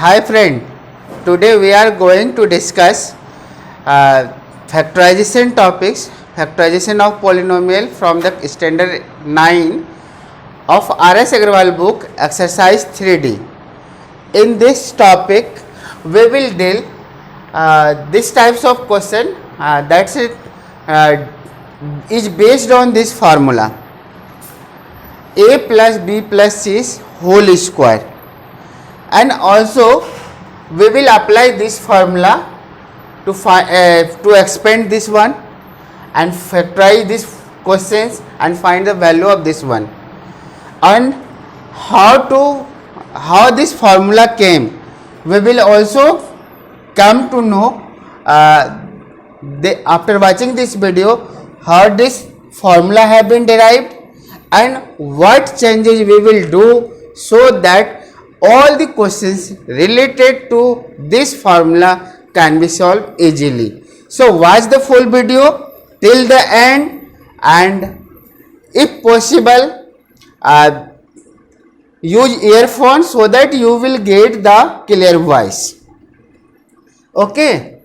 Hi friend, today we are going to discuss factorization topics, factorization of polynomial from the standard 9 of R.S. Agarwal book exercise 3D. In this topic we will deal these types of question that's it is based on this formula a plus b plus c is whole square, and also we will apply this formula to expand this one and factorize these questions and find the value of this one, and how this formula came. We will also come to know after watching this video how this formula have been derived and what changes we will do so that all the questions related to this formula can be solved easily. So watch the full video till the end, and if possible use earphones so that you will get the clear voice. Okay,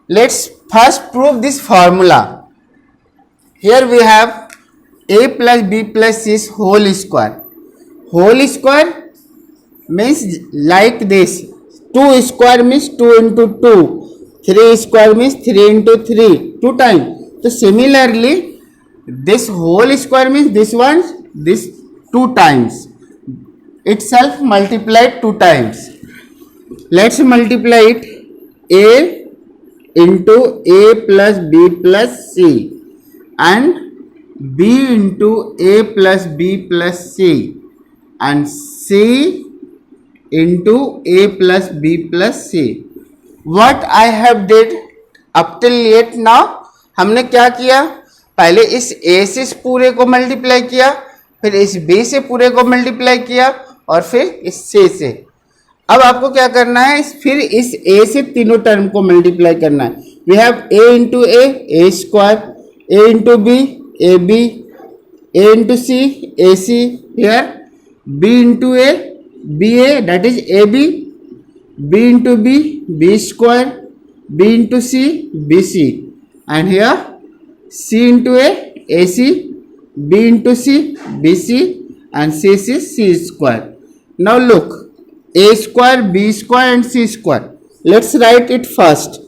let's first prove this formula. Here we have a plus b plus c is whole square. Whole square means like this. 2 square means 2 into 2. 3 square means 3 into 3. 2 times. So similarly, this whole square means this one, this 2 times. Itself multiplied 2 times. Let's multiply it. A into a plus b plus c and b into a plus b plus c and c into a plus b plus c. What I have did up till yet now, हमने क्या किया, पहले इस a से इस पूरे को multiply किया, फिर इस b से पूरे को मल्टीप्लाई किया और फिर इस c से. अब आपको क्या करना है, फिर इस a से तीनों टर्म को मल्टीप्लाई करना है. We have a into a square, a into b a b, a into c a c, here b into a b a, that is a b, b into b b square, b into c b c, and here c into a c, b into c b c, and c c square. Now look, a square, b square and c square. Let's write it first.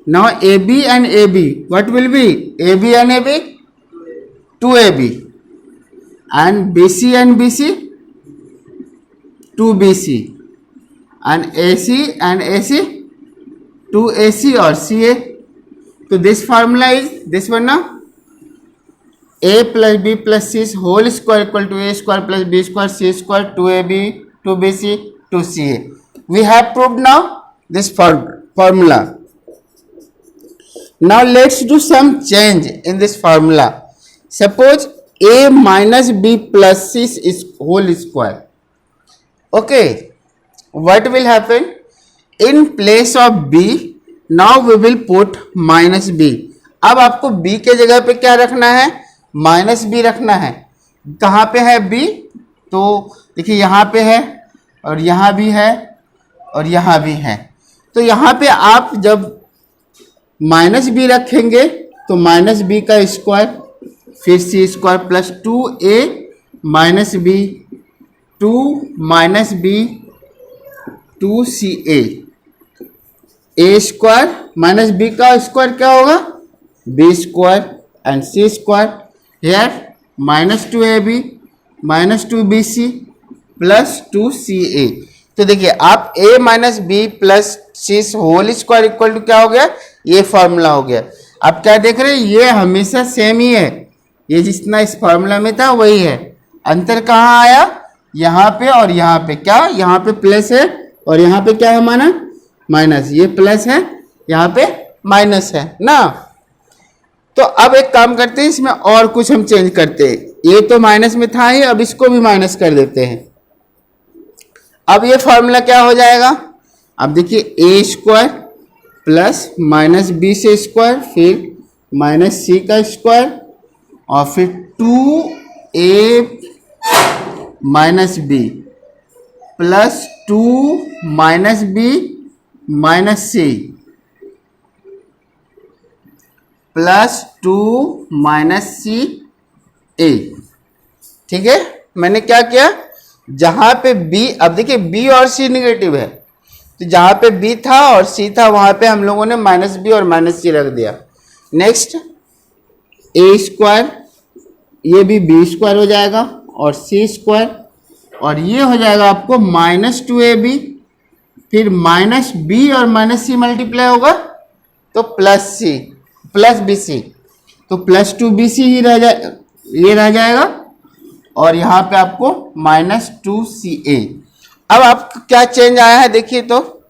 Now AB and AB, what will be? AB and AB? 2AB. And BC and BC? 2BC. And AC and AC? 2AC or CA. So this formula is this one now. A plus B plus C is whole square equal to A square plus B square C square 2AB 2BC 2CA. We have proved now this formula. Now let's do some change in this formula. Suppose A minus B plus C is whole square. Okay, what will happen? In place of B, now we will put minus B. अब आपको B के जगह पे क्या रखना है? Minus B रखना है. कहाँ पे है b? तो देखिए यहाँ पे है और यहाँ भी है और यहाँ भी है. तो यहाँ पे आप जब माइनस बी रखेंगे तो माइनस बी का स्क्वायर, फिर C square plus 2a minus B 2 minus B 2ca, a square minus B का स्क्वायर क्या होगा? b square and c square. Here minus 2ab minus 2bc plus 2ca. तो देखिए आप a minus B plus C whole square equal to क्या हो गया? ये फॉर्मूला हो गया. आप क्या देख रहे हैं, ये हमेशा सेम ही है, ये जितना इस फॉर्मूला में था वही है. अंतर कहाँ आया? यहाँ पे और यहाँ पे. क्या यहाँ पे प्लस है और यहाँ पे क्या है हमारा? माइनस. ये प्लस है, यहाँ पे माइनस है ना. तो अब एक काम करते हैं, इसमें और कुछ हम चेंज करते हैं. ये तो माइनस में था ही, अब इसको भी माइनस कर देते हैं. अब ये फॉर्मूला क्या हो जाएगा? अब देखिए A square plus minus B से स्क्वायर, फिर माइनस सी का स्क्वायर और फिर 2a minus B +2 minus B minus C, +2 minus C A. ठीक है, मैंने क्या किया, जहां पे बी, अब देखिए बी और सी निगेटिव है, तो जहां पे बी था और सी था वहां पे हम लोगों ने माइनस बी और माइनस सी रख दिया। नेक्स्ट ए स्क्वायर, ये भी बी स्क्वायर हो जाएगा और सी स्क्वायर, और ये हो जाएगा आपको -2ab, फिर माइनस बी और माइनस सी मल्टीप्लाई होगा तो प्लस बी सी, तो +2bc ही रह जाए, ये रह जाएगा, और यहाँ पे आपको -2ca। अब आपको क्या चेंज आया है देखिए, तो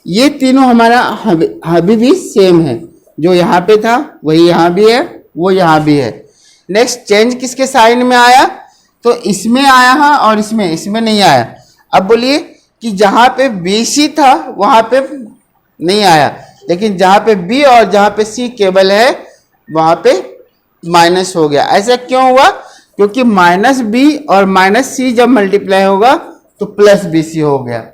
ये तीनों हमारा अभी भी सेम है, जो यहाँ पे था वही यहाँ भी है, वो यहाँ भी है। नेक्स्ट चेंज किसके साइन में आया, तो इसमें आया है और इसमें नहीं आया। अब बोलिए कि जहाँ पे BC था वहाँ पे नहीं आया, लेकिन जहाँ पे B और जहाँ पे C केवल है वहाँ पे माइनस हो गया। ऐसा क्यों हुआ, क्योंकि -b और -c जब मल्टीप्लाई होगा तो +bc हो गया।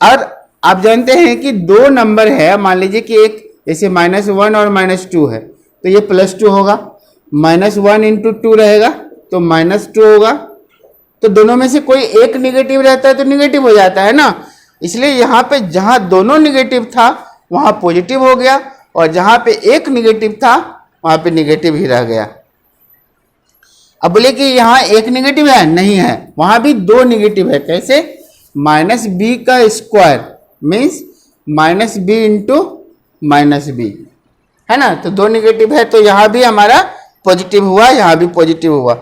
और आप जानते हैं कि दो नंबर है, मान लीजिए कि एक जैसे -1 और -2 है, तो ये +2 होगा, -1 × 2 रहेगा तो -2 होगा, तो दोनों में से कोई एक निगेटिव रहता है तो निगेटिव हो जाता है ना, इसलिए यहाँ पे जहाँ दोनों निगेटिव था वहाँ पॉजिटिव हो गया, और जहाँ पे एक निगेटिव था वहाँ पे निगेटिव ही रह गया। अब बोले कि यहाँ एक निगेटिव है, नहीं है, वहाँ भी दो निगेटिव है। कैसे, -b का स्क्वायर मीन्स -b × -b है ना, तो दो निगेटिव है, तो यहाँ भी हमारा पॉजिटिव हुआ, यहाँ भी पॉजिटिव हुआ।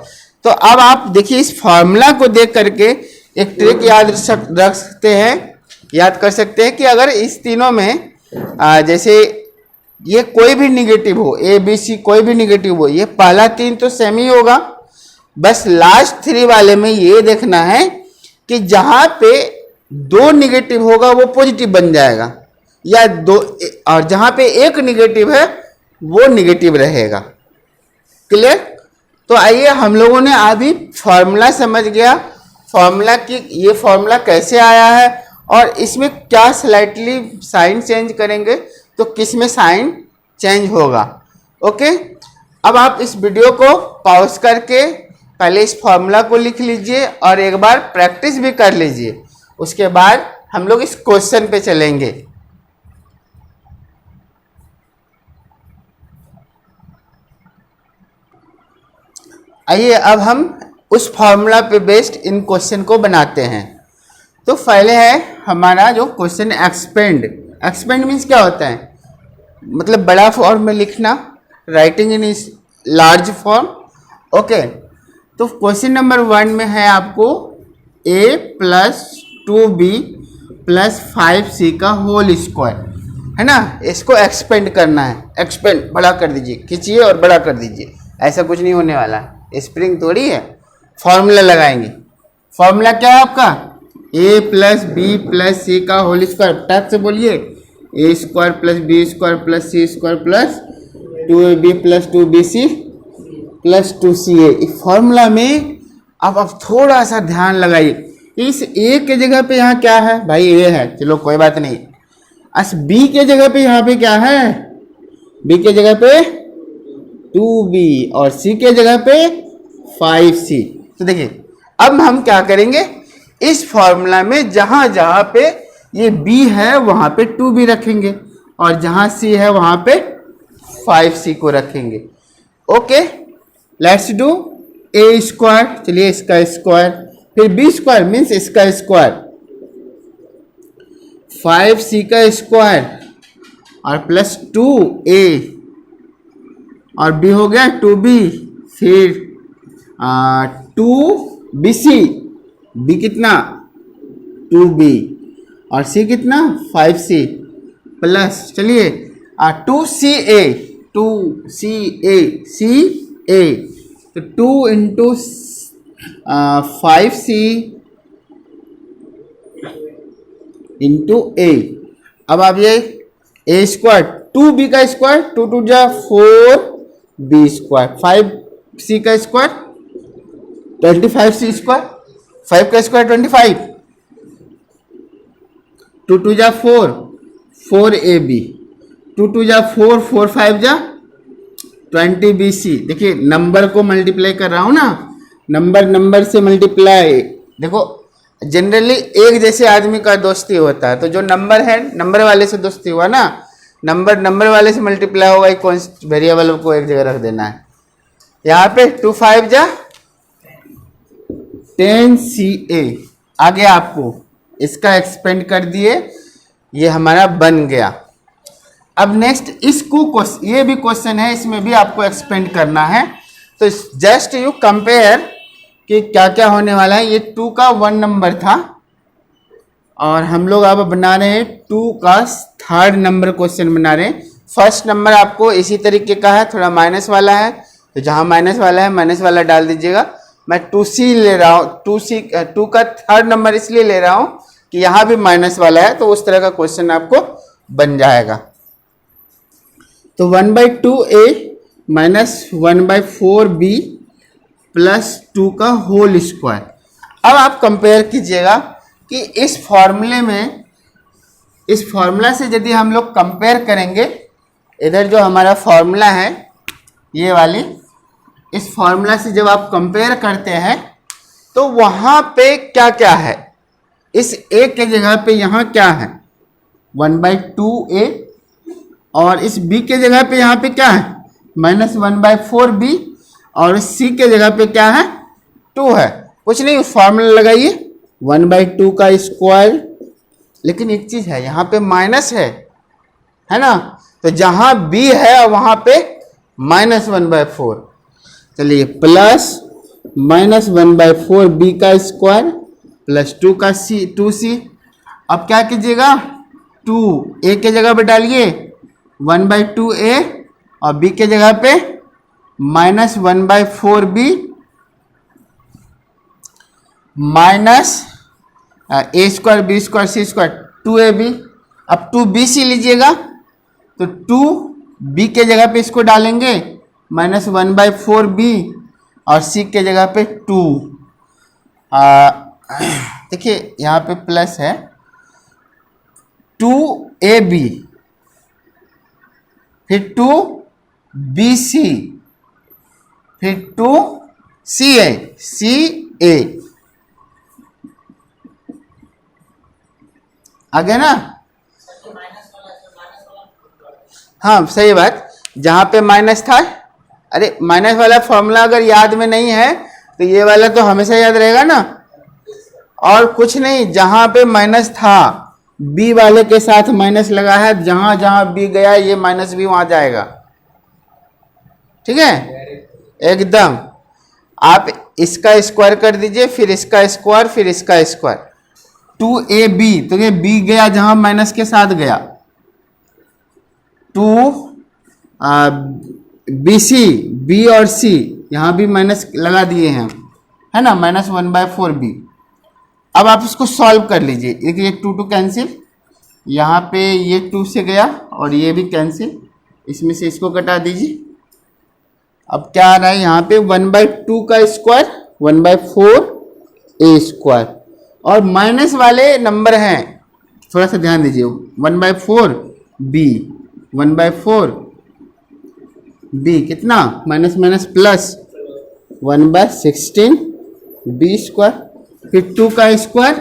तो अब आप देखिए इस फॉर्मूला को देख करके एक ट्रिक याद कर सकते हैं कि अगर इस तीनों में जैसे ये कोई भी निगेटिव हो, ए बी सी कोई भी निगेटिव हो, ये पहला 3 तो सेम ही होगा, बस लास्ट 3 वाले में ये देखना है कि जहां पे 2 निगेटिव होगा वो पॉजिटिव बन जाएगा, या और जहां पे एक निगेटिव है वो निगेटिव रहेगा। क्लियर। तो आइए हम लोगों ने अभी फॉर्मूला समझ गया, फॉर्मूला की ये फॉर्मूला कैसे आया है और इसमें क्या स्लाइटली साइन चेंज करेंगे तो किस में साइन चेंज होगा। ओके, अब आप इस वीडियो को पॉज करके पहले इस फॉर्मूला को लिख लीजिए और एक बार प्रैक्टिस भी कर लीजिए, उसके बाद हम लोग इस क्वेश्चन पे चलेंगे। आइए अब हम उस फॉर्मूला पे बेस्ड इन क्वेश्चन को बनाते हैं। तो पहले है हमारा जो क्वेश्चन एक्सपेंड मीन्स क्या होता है, मतलब बड़ा फॉर्म में लिखना, writing in large form. Okay, तो क्वेश्चन नंबर 1 में है आपको a + 2b + 5c का होल स्क्वायर, है ना, इसको एक्सपेंड करना है। एक्सपेंड बड़ा कर दीजिए, खींचिए और बड़ा कर दीजिए, ऐसा कुछ नहीं होने वाला, स्प्रिंग थोड़ी है। फॉर्मूला लगाएंगे, फॉर्मूला क्या है आपका, a + b + c का होल स्क्वायर, टैक से बोलिए, a² + b² + c² + 2ab + 2bc + 2ca। इस फॉर्मूला में आप थोड़ा सा ध्यान लगाइए, इस a के जगह पे यहाँ क्या है भाई, a है, चलो कोई बात नहीं। अस b के जगह पे यहाँ पे क्या है, b के जगह पे 2b और c के जगह पे 5c। तो देखिए अब हम क्या करेंगे, इस फॉर्मूला में जहां जहां पे ये b है वहां पे 2b रखेंगे और जहां c है वहां पे 5c को रखेंगे। ओके, लेट्स डू a², चलिए इसका स्क्वायर, फिर b² मीन्स इसका स्क्वायर, 5c का स्क्वायर और +2a और b हो गया 2b, फिर 2bc, b कितना 2b और c कितना 5c प्लस, चलिए 2ca, तो 2 × 5c × a। अब आप ये a², 2b का स्क्वायर, 2 × 2 = 4b², 5c का स्क्वायर 25c², 5 का स्क्वायर 25, 2 2 जा 4, 4ab, 2 2 जा 4, 4 5 जा 20bc। देखिए नंबर को मल्टीप्लाई कर रहा हूँ ना, नंबर से मल्टीप्लाई। देखो जनरली एक जैसे आदमी का दोस्ती होता है, तो जो नंबर है नंबर वाले से दोस्ती हुआ ना, नंबर वाले से मल्टीप्लाई होगा, कौन वेरिएबल को एक जगह रख देना है। यहाँ पे 2 5 जा 10ca आ गया, आपको इसका एक्सपेंड कर दिए, ये हमारा बन गया। अब नेक्स्ट इसको ये भी क्वेश्चन है, इसमें भी आपको एक्सपेंड करना है। तो जस्ट यू कंपेयर कि क्या क्या होने वाला है। ये 2 का 1 नंबर था और हम लोग अब बना रहे हैं 2 का 3rd नंबर क्वेश्चन बना रहे हैं। फर्स्ट नंबर आपको इसी तरीके का है, थोड़ा माइनस वाला है, तो जहां माइनस वाला है माइनस वाला डाल दीजिएगा। मैं 2c ले रहा हूँ, 2 का 3rd नंबर इसलिए ले रहा हूं कि यहाँ भी माइनस वाला है, तो उस तरह का क्वेश्चन आपको बन जाएगा। तो 1/2a माइनस 1/4b प्लस 2 का होल स्क्वायर। अब आप कंपेयर कीजिएगा कि इस फॉर्मूले में, इस फॉर्मूला से यदि हम लोग कंपेयर करेंगे, इधर जो हमारा फॉर्मूला है ये वाली, इस फॉर्मूला से जब आप कंपेयर करते हैं तो वहां पे क्या क्या है, इस a के जगह पे यहाँ क्या है 1/2a, और इस b के जगह पे यहाँ पे क्या है माइनस 1/4b, और c के जगह पे क्या है 2 है। कुछ नहीं, फॉर्मूला लगाइए 1/2 का स्क्वायर। लेकिन एक चीज है, यहाँ पे माइनस है ना, तो जहां b है वहां पे माइनस 1/4। चलिए प्लस माइनस 1/4b का स्क्वायर प्लस 2 का 2c। अब क्या कीजिएगा, 2 a के जगह पे डालिए 1/2a और b के जगह पे minus 1/4b minus a square b square c square 2ab। अब 2bc लीजिएगा, तो 2b के जगह पे इसको डालेंगे माइनस 1/4b और c के जगह पे 2। देखिए यहाँ पे प्लस है 2ab, फिर 2bc, फिर 2ca, ca आ गया ना। हाँ सही बात, जहां पे माइनस था, अरे माइनस वाला फॉर्मूला अगर याद में नहीं है तो ये वाला तो हमेशा याद रहेगा ना। और कुछ नहीं, जहां पे माइनस था b वाले के साथ माइनस लगा है, जहां जहां b गया ये माइनस भी वहां जाएगा। ठीक है एकदम। आप इसका स्क्वायर कर दीजिए, फिर इसका स्क्वायर, फिर इसका स्क्वायर। 2ab, तो ये b गया जहां माइनस के साथ गया, 2bc, b और c यहां भी माइनस लगा दिए हैं, है ना, माइनस 1/4b। अब आप इसको सॉल्व कर लीजिए। देखिए 2 कैंसिल, यहाँ पे ये 2 से गया और ये भी कैंसिल, इसमें से इसको कटा दीजिए। अब क्या आ रहा है यहाँ पे 1/2 का स्क्वायर 1/4a स्क्वायर, और माइनस वाले नंबर हैं, थोड़ा सा ध्यान दीजिए, 1/4b, 1/4b कितना minus minus plus 1/16b square, फिर 2 का स्क्वायर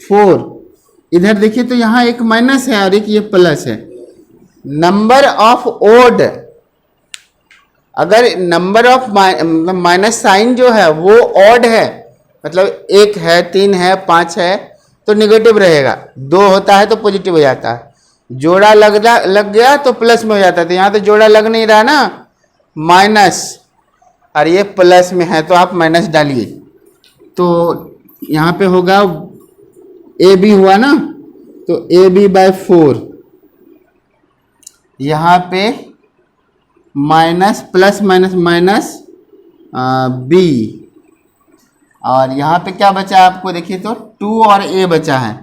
4। इधर देखिए तो यहाँ एक माइनस है और एक ये प्लस है। नंबर ऑफ ओड, अगर नंबर ऑफ माइनस साइन जो है वो ऑड है, मतलब 1 है, 3 है, 5 है, तो नेगेटिव रहेगा। 2 होता है तो पॉजिटिव हो जाता है। जोड़ा लग गया तो प्लस में हो जाता है। तो यहाँ तो जोड़ा लग नहीं रहा ना, माइनस, और ये प्लस में है तो आप माइनस डालिए। तो यहाँ पे होगा ए बी हुआ ना, तो ab/4, यहाँ पे minus plus minus minus b, और यहाँ पे क्या बचा आपको देखिए तो 2 और a बचा है,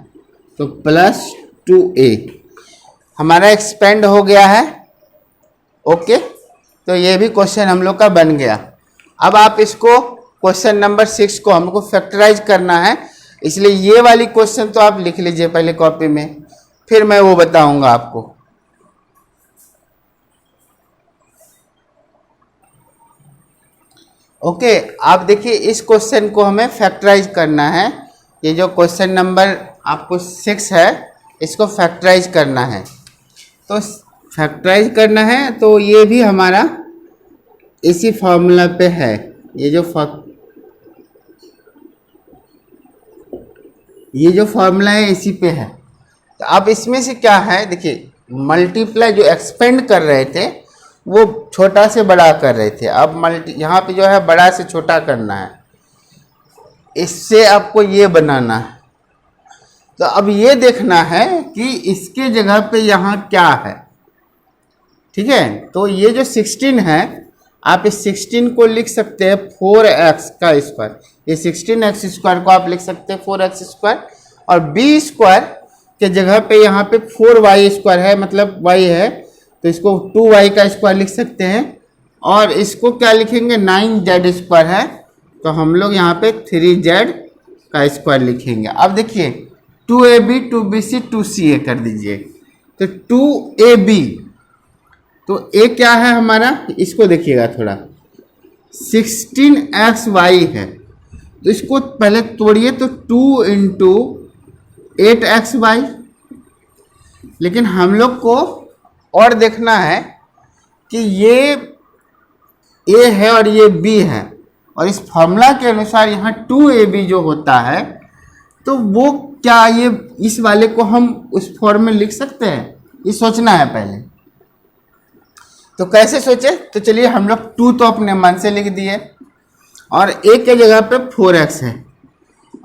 तो प्लस 2a हमारा एक्सपेंड हो गया है। ओके, तो ये भी क्वेश्चन हम लोग का बन गया। अब आप इसको क्वेश्चन नंबर 6 को हमको फैक्टराइज करना है। इसलिए ये वाली क्वेश्चन तो आप लिख लीजिए पहले कॉपी में, फिर मैं वो बताऊंगा आपको। ओके, आप देखिए इस क्वेश्चन को हमें फैक्टराइज करना है। ये जो क्वेश्चन नंबर आपको 6 है, इसको फैक्टराइज करना है। तो फैक्टराइज करना है तो ये भी हमारा इसी फॉर्मूला पे है। ये जो फॉर्मूला है इसी पे है। तो अब इसमें से क्या है, देखिए मल्टीप्लाई जो एक्सपेंड कर रहे थे वो छोटा से बड़ा कर रहे थे, अब यहाँ पे जो है बड़ा से छोटा करना है, इससे आपको ये बनाना है। तो अब ये देखना है कि इसके जगह पे यहाँ क्या है, ठीक है। तो ये जो 16 है, आप इस 16 को लिख सकते हैं 4x का स्क्वायर। ये 16x स्क्वायर को आप लिख सकते हैं 4x स्क्वायर, और b स्क्वायर के जगह पे यहाँ पे 4y स्क्वायर है, मतलब y है, तो इसको 2y का स्क्वायर लिख सकते हैं। और इसको क्या लिखेंगे, 9z स्क्वायर है, तो हम लोग यहाँ पे 3z का स्क्वायर लिखेंगे। अब देखिए 2ab 2bc 2ca कर दीजिए, तो 2ab, तो a क्या है हमारा, इसको देखिएगा थोड़ा, 16xy है, तो इसको पहले तोड़िए, तो 2 इंटू 8xy। लेकिन हम लोग को और देखना है कि ये a है और ये b है, और इस फॉर्मूला के अनुसार यहाँ 2ab जो होता है, तो वो क्या ये इस वाले को हम उस फॉर्म में लिख सकते हैं, ये सोचना है पहले। तो कैसे सोचे, तो चलिए हम लोग 2 तो अपने मन से लिख दिए, और a के जगह पे 4x है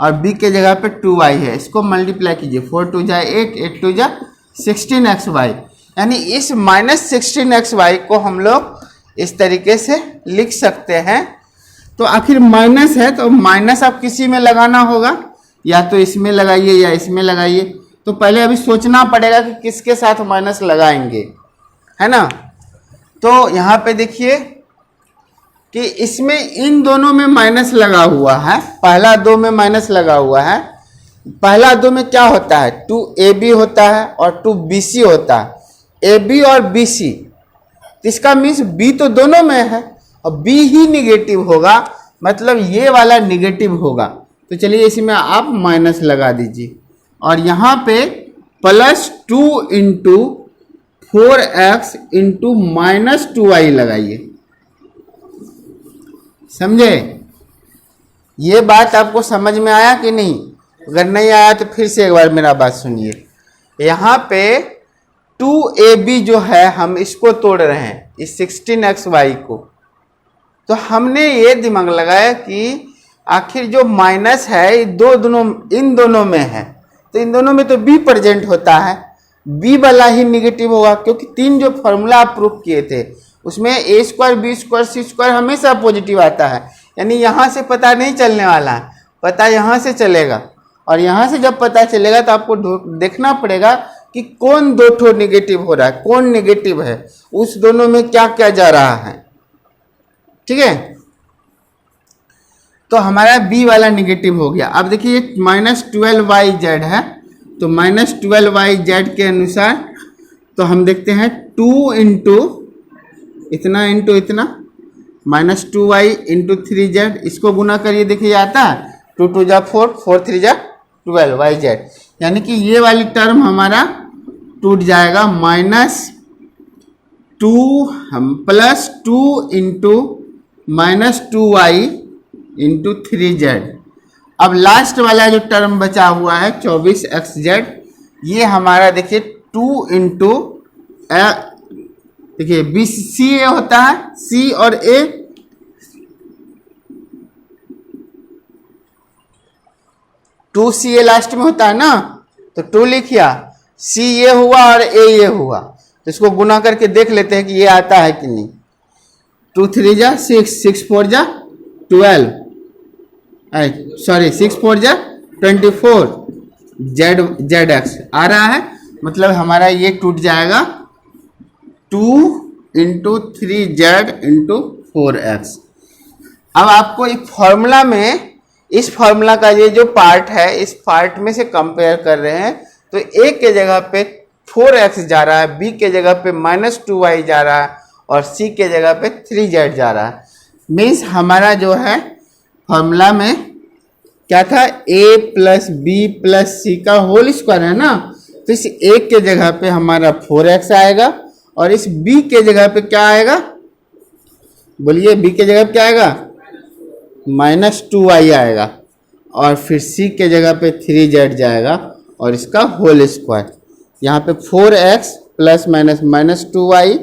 और b के जगह पे 2y है, इसको मल्टीप्लाई कीजिए, 4 2 जा 8, 8 2 जा 16xy, यानी इस -16xy को हम लोग इस तरीके से लिख सकते हैं। तो आखिर माइनस है तो माइनस आप किसी में लगाना होगा, या तो इसमें लगाइए या इसमें लगाइए। तो पहले अभी सोचना पड़ेगा कि किसके साथ माइनस लगाएंगे, है ना। तो यहाँ पे देखिए कि इसमें इन दोनों में माइनस लगा हुआ है, पहला 2 में माइनस लगा हुआ है। पहला 2 में क्या होता है, 2ab होता है और 2bc होता है, ab और bc, इसका मीन्स b तो दोनों में है और b ही निगेटिव होगा, मतलब ये वाला निगेटिव होगा। तो चलिए इसमें आप माइनस लगा दीजिए, और यहाँ पे +2 इंटू 4x इंटू -2y लगाइए, समझे। ये बात आपको समझ में आया कि नहीं, अगर नहीं आया तो फिर से एक बार मेरा बात सुनिए। यहाँ पे 2ab जो है हम इसको तोड़ रहे हैं, इस 16xy को, तो हमने ये दिमाग लगाया कि आखिर जो माइनस है इन दोनों में है, तो इन दोनों में तो b प्रेजेंट होता है, b वाला ही निगेटिव होगा, क्योंकि 3 जो फॉर्मूला आप प्रूफ किए थे उसमें a square b square c square हमेशा पॉजिटिव आता है, यानी यहाँ से पता नहीं चलने वाला है, पता यहाँ से चलेगा। और यहाँ से जब पता चलेगा तो आपको देखना पड़ेगा कि कौन 2 ठो निगेटिव हो रहा है, कौन निगेटिव है, उस दोनों में क्या क्या जा रहा है, ठीक है। तो हमारा b वाला निगेटिव हो गया। अब देखिए -12yz है, तो -12yz के अनुसार तो हम देखते हैं 2 इंटू इतना इंटू इतना -2y इंटू 3z, इसको गुना करिए, देखिए आता है 2 2 जा 4, 4 3 जा 12yz, यानी कि ये वाली टर्म हमारा टूट जाएगा, +2 इंटू -2y इंटू 3z। अब लास्ट वाला जो टर्म बचा हुआ है 24xz, ये हमारा देखिए 2 इंटू देखिए BCA होता है, C और A, टू CA लास्ट में होता है ना, तो 2 लिखिया, C ये हुआ और A ये हुआ, तो इसको गुना करके देख लेते हैं कि ये आता है कि नहीं। 2 3 जा 6, 6 4 जा 12, सॉरी 6 4 जा 24, ZX आ रहा है, मतलब हमारा ये टूट जाएगा 2 इंटू 3z इंटू 4x। अब आपको एक फॉर्मूला में इस फॉर्मूला का ये जो पार्ट है, इस पार्ट में से कंपेयर कर रहे हैं, तो a के जगह पे 4x जा रहा है, b के जगह पे -2y जा रहा है और c के जगह पे 3z जा रहा है। मीन्स हमारा जो है फॉर्मूला में क्या था, a plus b plus c का होल स्क्वायर है ना, तो इस a के जगह पे हमारा 4x आएगा और इस b के जगह पे क्या आएगा, बोलिए b के जगह पे क्या आएगा, -2y आएगा और फिर c के जगह पे 3z जाएगा और इसका होल स्क्वायर, यहाँ पे 4x plus minus -2y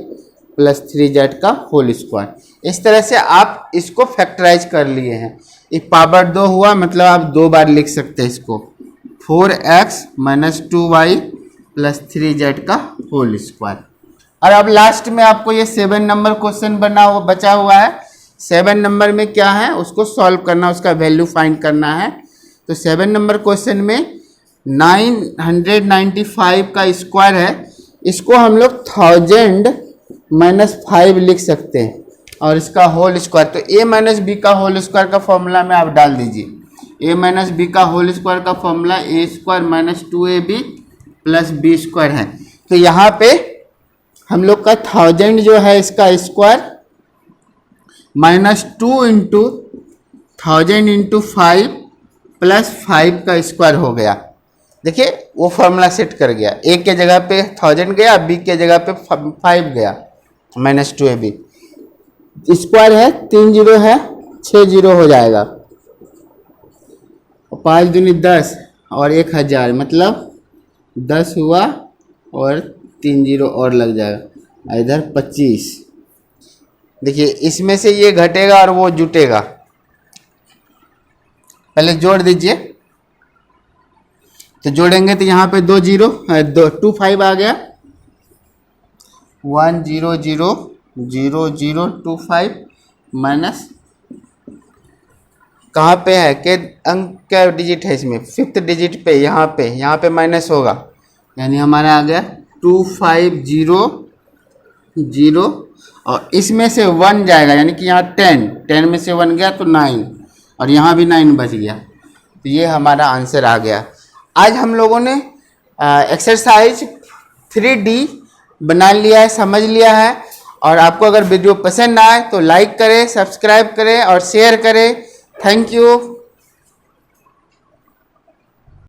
plus 3z का होल स्क्वायर। इस तरह से आप इसको फैक्टराइज कर लिए हैं। ये पावर 2 हुआ, मतलब आप 2 बार लिख सकते हैं इसको, 4x -2y प्लस 3z का होल स्क्वायर। और अब लास्ट में आपको ये 7 नंबर क्वेश्चन बचा हुआ है। 7 नंबर में क्या है, उसको सॉल्व करना, उसका वैल्यू फाइंड करना है। तो 7 नंबर क्वेश्चन में 995 का स्क्वायर है, इसको हम लोग 1000 - 5 लिख सकते हैं और इसका होल स्क्वायर, तो a माइनस बी का होल स्क्वायर का फॉर्मूला में आप डाल दीजिए। a माइनस बी का होल स्क्वायर का formula a square minus 2ab plus B square है। तो यहाँ पे हम लोग का 1000 जो है इसका स्क्वायर -2 इंटू 1000 इंटू 5 प्लस 5 का स्क्वायर हो गया। देखिए वो फॉर्मूला सेट कर गया, a के जगह पे 1000 गया, b के जगह पे 5 गया, -2ab स्क्वायर है, 3 जीरो है, 6 जीरो हो जाएगा, 5 दूनी 10 और 1000, मतलब 10 हुआ और 3 जीरो और लग जाएगा, इधर 25। देखिए इसमें से ये घटेगा और वो जुटेगा, पहले जोड़ दीजिए। तो जोड़ेंगे तो यहाँ पे 2 जीरो 2 5 आ गया, 1 0 0 0 0 2 5 माइनस, कहाँ पे है के अंक क्या डिजिट है इसमें, 5th डिजिट पे, यहाँ पे माइनस होगा, यानी हमारा आ गया 2 5 0 0 और इसमें से 1 जाएगा, यानी कि यहाँ 10 में से 1 गया तो 9 और यहाँ भी 9 बच गया। तो ये हमारा आंसर आ गया। आज हम लोगों ने एक्सरसाइज 3D बना लिया है, समझ लिया है। और आपको अगर वीडियो पसंद आए तो लाइक करें, सब्सक्राइब करें और शेयर करें। Thank you.